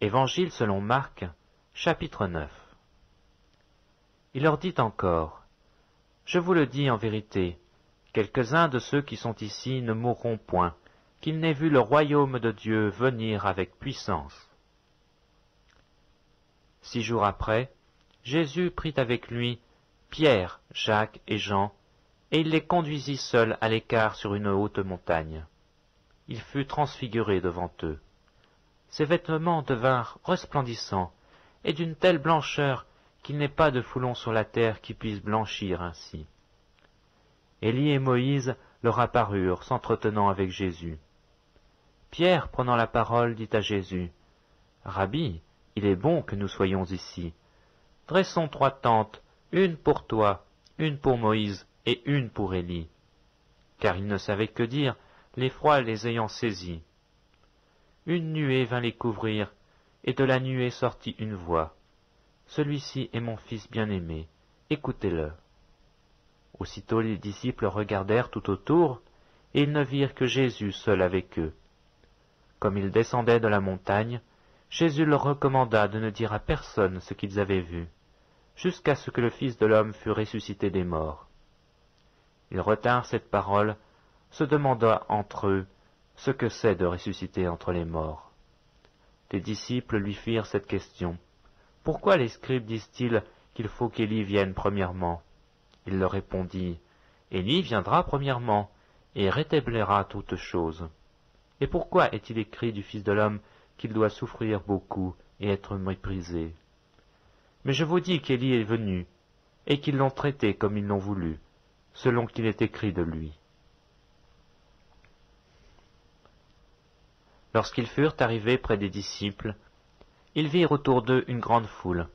Évangile selon Marc, chapitre 9. Il leur dit encore, « Je vous le dis en vérité, quelques-uns de ceux qui sont ici ne mourront point, qu'ils n'aient vu le royaume de Dieu venir avec puissance. » 6 jours après, Jésus prit avec lui Pierre, Jacques et Jean, et il les conduisit seuls à l'écart sur une haute montagne. Il fut transfiguré devant eux. Ses vêtements devinrent resplendissants, et d'une telle blancheur qu'il n'est pas de foulon sur la terre qui puisse blanchir ainsi. Élie et Moïse leur apparurent, s'entretenant avec Jésus. Pierre, prenant la parole, dit à Jésus, « Rabbi, il est bon que nous soyons ici. Dressons 3 tentes, une pour toi, une pour Moïse et une pour Élie. » Car ils ne savaient que dire, l'effroi les ayant saisis. Une nuée vint les couvrir, et de la nuée sortit une voix. « Celui-ci est mon fils bien-aimé, écoutez-le. » Aussitôt les disciples regardèrent tout autour, et ils ne virent que Jésus seul avec eux. Comme ils descendaient de la montagne, Jésus leur recommanda de ne dire à personne ce qu'ils avaient vu, jusqu'à ce que le Fils de l'homme fût ressuscité des morts. Ils retinrent cette parole, se demandant entre eux ce que c'est de ressusciter entre les morts. Les disciples lui firent cette question. « Pourquoi les scribes disent-ils qu'il faut qu'Élie vienne premièrement ?» Il leur répondit, « Élie viendra premièrement, et rétablira toutes choses. Et pourquoi est-il écrit du Fils de l'homme qu'il doit souffrir beaucoup et être méprisé? Mais je vous dis qu'Élie est venu, et qu'ils l'ont traité comme ils l'ont voulu, selon qu'il est écrit de lui. » Lorsqu'ils furent arrivés près des disciples, ils virent autour d'eux une grande foule,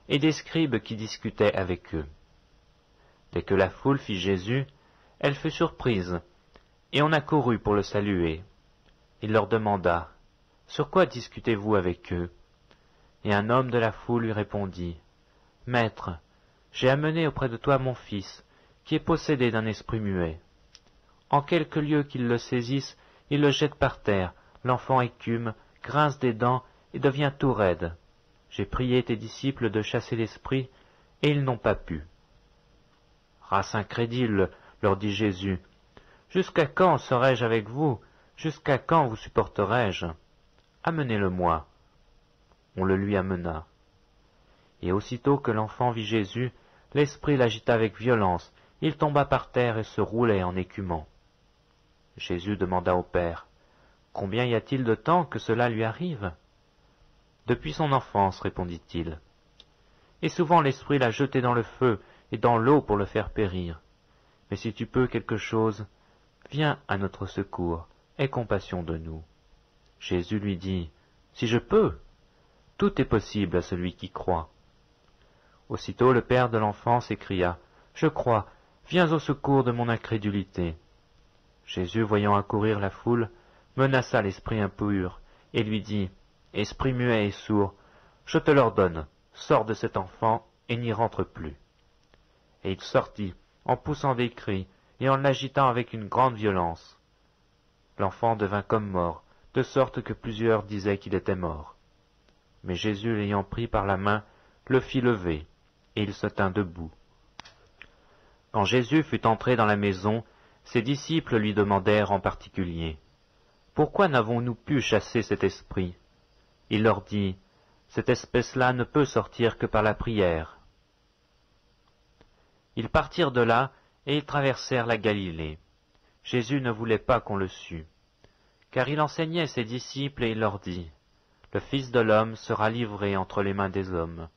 et des scribes qui discutaient avec eux. Dès que la foule vit Jésus, elle fut surprise, et on accourut pour le saluer. Il leur demanda, « Sur quoi discutez-vous avec eux ?» Et un homme de la foule lui répondit, « Maître, j'ai amené auprès de toi mon fils, qui est possédé d'un esprit muet. En quelque lieu qu'il le saisisse, il le jette par terre, l'enfant écume, grince des dents et devient tout raide. J'ai prié tes disciples de chasser l'esprit, et ils n'ont pas pu. » Race incrédule, leur dit Jésus, jusqu'à quand serai-je avec vous? Jusqu'à quand vous supporterai-je? Amenez-le-moi. On le lui amena. Et aussitôt que l'enfant vit Jésus, l'esprit l'agita avec violence, il tomba par terre et se roulait en écumant. Jésus demanda au Père, « Combien y a-t-il de temps que cela lui arrive ?» Depuis son enfance, répondit-il. Et souvent l'esprit l'a jeté dans le feu et dans l'eau pour le faire périr. Mais si tu peux quelque chose, viens à notre secours, aie compassion de nous. Jésus lui dit, « Si je peux, tout est possible à celui qui croit. » Aussitôt le père de l'enfant s'écria, « Je crois, viens au secours de mon incrédulité. » Jésus, voyant accourir la foule, menaça l'esprit impur, et lui dit, « Esprit muet et sourd, je te l'ordonne, sors de cet enfant et n'y rentre plus. » Et il sortit, en poussant des cris, et en l'agitant avec une grande violence. L'enfant devint comme mort, de sorte que plusieurs disaient qu'il était mort. Mais Jésus, l'ayant pris par la main, le fit lever, et il se tint debout. Quand Jésus fut entré dans la maison, ses disciples lui demandèrent en particulier, « Pourquoi n'avons-nous pu chasser cet esprit ?» Il leur dit, « Cette espèce-là ne peut sortir que par la prière. » Ils partirent de là, et ils traversèrent la Galilée. Jésus ne voulait pas qu'on le sût, car il enseignait ses disciples et il leur dit, « Le Fils de l'homme sera livré entre les mains des hommes,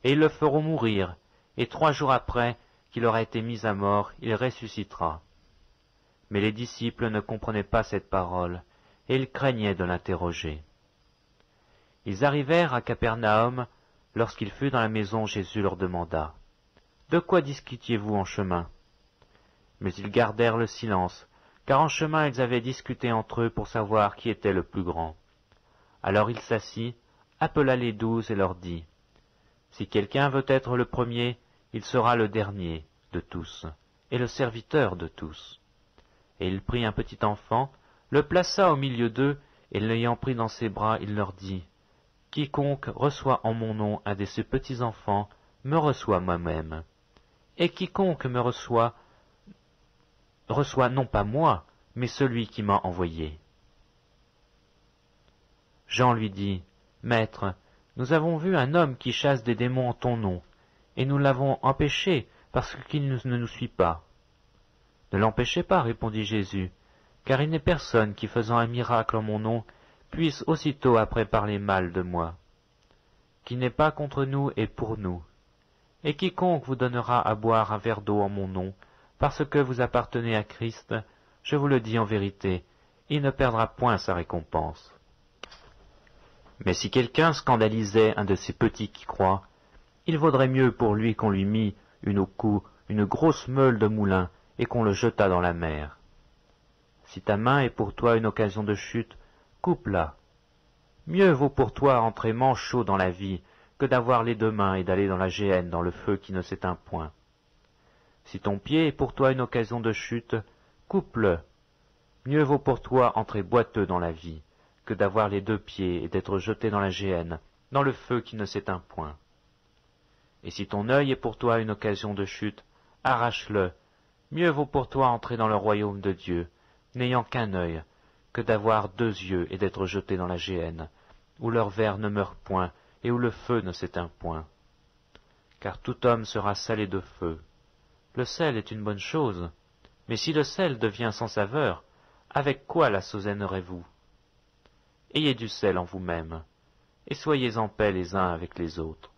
et ils le feront mourir, et 3 jours après qu'il aura été mis à mort, il ressuscitera. » Mais les disciples ne comprenaient pas cette parole, et ils craignaient de l'interroger. Ils arrivèrent à Capernaum. Lorsqu'il fut dans la maison, Jésus leur demanda, « De quoi discutiez-vous en chemin ?» Mais ils gardèrent le silence, car en chemin ils avaient discuté entre eux pour savoir qui était le plus grand. Alors il s'assit, appela les 12 et leur dit, « Si quelqu'un veut être le premier, il sera le dernier de tous, et le serviteur de tous. » Et il prit un petit enfant, le plaça au milieu d'eux, et l'ayant pris dans ses bras, il leur dit, Quiconque reçoit en mon nom un de ces petits-enfants me reçoit moi-même. Et quiconque me reçoit non pas moi, mais celui qui m'a envoyé. » Jean lui dit, « Maître, nous avons vu un homme qui chasse des démons en ton nom, et nous l'avons empêché parce qu'il ne nous suit pas. » « Ne l'empêchez pas, répondit Jésus, car il n'est personne qui, faisant un miracle en mon nom, puisse aussitôt après parler mal de moi. Qui n'est pas contre nous est pour nous. Et quiconque vous donnera à boire un verre d'eau en mon nom, parce que vous appartenez à Christ, je vous le dis en vérité, il ne perdra point sa récompense. Mais si quelqu'un scandalisait un de ces petits qui croient, il vaudrait mieux pour lui qu'on lui mît au cou une grosse meule de moulin et qu'on le jetât dans la mer. Si ta main est pour toi une occasion de chute, coupe-la. Mieux vaut pour toi entrer manchot dans la vie que d'avoir les deux mains et d'aller dans la géhenne, dans le feu qui ne s'éteint point. Si ton pied est pour toi une occasion de chute, coupe-le. Mieux vaut pour toi entrer boiteux dans la vie que d'avoir les deux pieds et d'être jeté dans la géhenne, dans le feu qui ne s'éteint point. Et si ton œil est pour toi une occasion de chute, arrache-le. Mieux vaut pour toi entrer dans le royaume de Dieu, n'ayant qu'un œil, que d'avoir deux yeux et d'être jeté dans la géhenne, où leur ver ne meurt point et où le feu ne s'éteint point. Car tout homme sera salé de feu. Le sel est une bonne chose, mais si le sel devient sans saveur, avec quoi l'assaisonnerez-vous? Ayez du sel en vous-même, et soyez en paix les uns avec les autres.